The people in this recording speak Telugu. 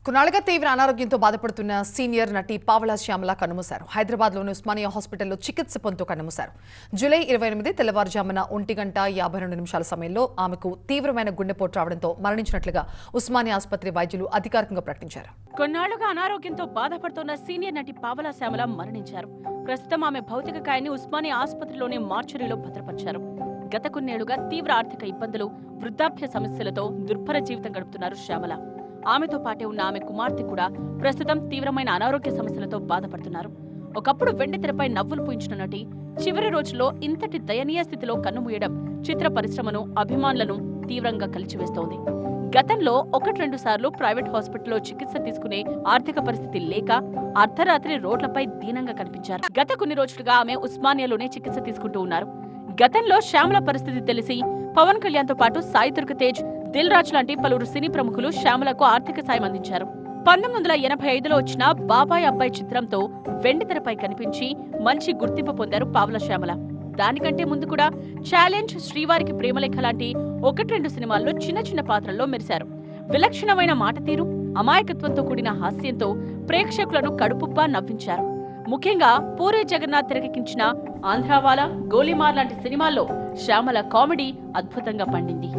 కొన్నాళ్లుగా తీవ్ర అనారోగ్యంతో బాధపడుతున్న సీనియర్ నటి పావలా శ్యామల కన్నుమూశారు. హైదరాబాద్లోని ఉస్మానియా హాస్పిటల్లో చికిత్స పొందుతూ కన్నుమూశారు. జూలై 28 తెల్లవారుజామున 1:52 సమయంలో ఆమెకు తీవ్రమైన గుండెపోటు రావడంతో మరణించినట్లుగా ఉస్మానియా ఆసుపత్రి వైద్యులు అధికారికంగా ప్రకటించారు. కొన్నాళ్లుగా అనారోగ్యంతో బాధపడుతున్న సీనియర్ నటి పావలా శ్యామల మరణించారు. ప్రస్తుతం ఆమె భౌతిక కాయాన్ని ఉస్మానియా ఆసుపత్రిలోని మార్చురీలో భద్రపరిచారు. గత కొన్నేళ్లుగా తీవ్ర ఆర్థిక ఇబ్బందులు, వృద్ధాప్య సమస్యలతో దుర్భర జీవితం గడుపుతున్నారు శ్యామల. ఆమెతో పాటే ఉన్న ఆమె కుమార్తె కూడా ప్రస్తుతం తీవ్రమైన అనారోగ్య సమస్యలతో బాధపడుతున్నారు. ఒకప్పుడు వెండితెరపై నవ్వులు పూయించిన నటి చివరి రోజుల్లో ఇంతటి దయనీయ స్థితిలో కన్నుమూయడం చిత్ర పరిశ్రమను, అభిమానులను తీవ్రంగా కలిచివేస్తోంది. గతంలో 1-2 సార్లు ప్రైవేట్ హాస్పిటల్లో చికిత్స తీసుకునే ఆర్థిక పరిస్థితి లేక అర్ధరాత్రి రోడ్లపై దీనంగా కనిపించారు. గత కొన్ని రోజులుగా ఆమె ఉస్మానియాలోనే చికిత్స తీసుకుంటూ ఉన్నారు. గతంలో శ్యామల పరిస్థితి తెలిసి పవన్ కళ్యాణ్తో పాటు సాయి దుర్గ తేజ్, దిల్ రాజు లాంటి పలువురు సినీ ప్రముఖులు శ్యామలకు ఆర్థిక సాయం అందించారు. 1985లో వచ్చిన బాబాయ్ అబ్బాయి చిత్రంతో వెండితెరపై కనిపించి మంచి గుర్తింపు పొందారు పావలా శ్యామల. దానికంటే ముందు కూడా ఛాలెంజ్, శ్రీవారికి ప్రేమలేఖ లాంటి 1-2 సినిమాల్లో చిన్న చిన్న పాత్రల్లో మెరిశారు. విలక్షణమైన మాట తీరు, అమాయకత్వంతో కూడిన హాస్యంతో ప్రేక్షకులను కడుపుబ్బా నవ్వించారు. ముఖ్యంగా పూరి జగన్నాథ్ తెరకెక్కించిన ఆంధ్రావాలా, గోలీమార్ లాంటి సినిమాల్లో శ్యామల కామెడీ అద్భుతంగా పండింది.